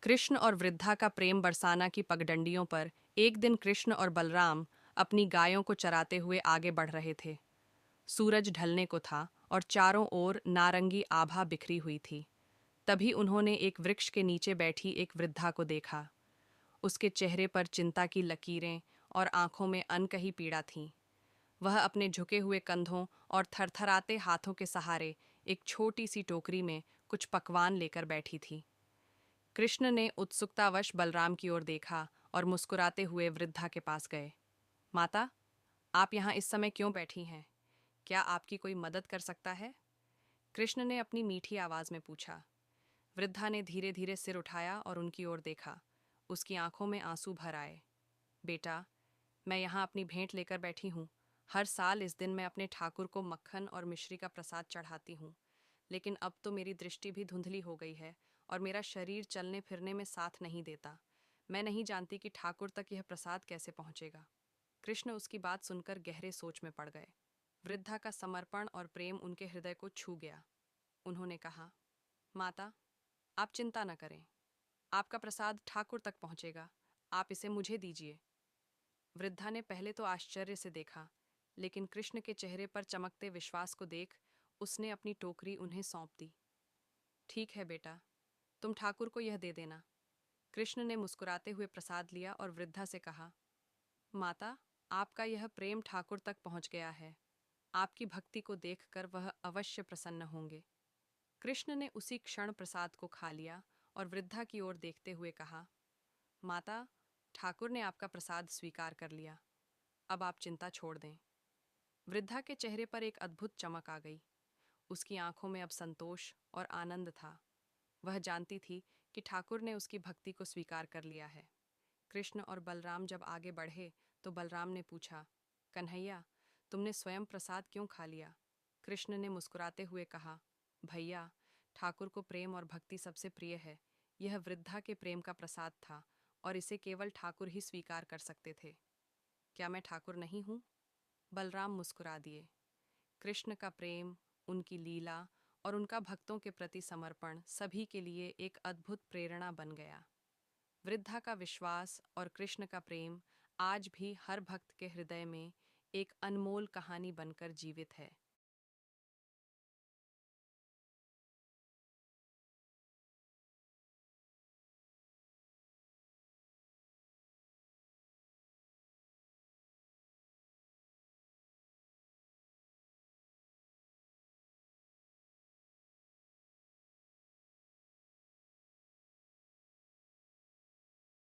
कृष्ण और वृद्धा का प्रेम बरसाना की पगडंडियों पर एक दिन कृष्ण और बलराम अपनी गायों को चराते हुए आगे बढ़ रहे थे। सूरज ढलने को था और चारों ओर नारंगी आभा बिखरी हुई थी। तभी उन्होंने एक वृक्ष के नीचे बैठी एक वृद्धा को देखा। उसके चेहरे पर चिंता की लकीरें और आंखों में अनकही पीड़ा थी। वह अपने झुके हुए कंधों और थरथराते हाथों के सहारे एक छोटी सी टोकरी में कुछ पकवान लेकर बैठी थी। कृष्ण ने उत्सुकतावश बलराम की ओर देखा और मुस्कुराते हुए वृद्धा के पास गए। माता, आप यहाँ इस समय क्यों बैठी हैं? क्या आपकी कोई मदद कर सकता है? कृष्ण ने अपनी मीठी आवाज में पूछा। वृद्धा ने धीरे धीरे सिर उठाया और उनकी ओर देखा। उसकी आंखों में आंसू भर आए। बेटा, मैं यहाँ अपनी भेंट लेकर बैठी हूँ। हर साल इस दिन मैं अपने ठाकुर को मक्खन और मिश्री का प्रसाद चढ़ाती हूँ, लेकिन अब तो मेरी दृष्टि भी धुंधली हो गई है और मेरा शरीर चलने फिरने में साथ नहीं देता। मैं नहीं जानती कि ठाकुर तक यह प्रसाद कैसे पहुँचेगा। कृष्ण उसकी बात सुनकर गहरे सोच में पड़ गए। वृद्धा का समर्पण और प्रेम उनके हृदय को छू गया। उन्होंने कहा, माता, आप चिंता न करें। आपका प्रसाद ठाकुर तक पहुँचेगा। आप इसे मुझे दीजिए। वृद्धा ने पहले तो आश्चर्य से देखा, लेकिन कृष्ण के चेहरे पर चमकते विश्वास को देख उसने अपनी टोकरी उन्हें सौंप दी। ठीक है बेटा, तुम ठाकुर को यह दे देना। कृष्ण ने मुस्कुराते हुए प्रसाद लिया और वृद्धा से कहा, माता, आपका यह प्रेम ठाकुर तक पहुंच गया है। आपकी भक्ति को देखकर वह अवश्य प्रसन्न होंगे। कृष्ण ने उसी क्षण प्रसाद को खा लिया और वृद्धा की ओर देखते हुए कहा, माता, ठाकुर ने आपका प्रसाद स्वीकार कर लिया। अब आप चिंता छोड़ दें। वृद्धा के चेहरे पर एक अद्भुत चमक आ गई। उसकी आंखों में अब संतोष और आनंद था। वह जानती थी कि ठाकुर ने उसकी भक्ति को स्वीकार कर लिया है। कृष्ण और बलराम जब आगे बढ़े तो बलराम ने पूछा, कन्हैया, तुमने स्वयं प्रसाद क्यों खा लिया? कृष्ण ने मुस्कुराते हुए कहा, भैया, ठाकुर को प्रेम और भक्ति सबसे प्रिय है। यह वृद्धा के प्रेम का प्रसाद था और इसे केवल ठाकुर ही स्वीकार कर सकते थे। क्या मैं ठाकुर नहीं हूँ? बलराम मुस्कुरा दिए। कृष्ण का प्रेम, उनकी लीला और उनका भक्तों के प्रति समर्पण सभी के लिए एक अद्भुत प्रेरणा बन गया। वृद्धा का विश्वास और कृष्ण का प्रेम आज भी हर भक्त के हृदय में एक अनमोल कहानी बनकर जीवित है।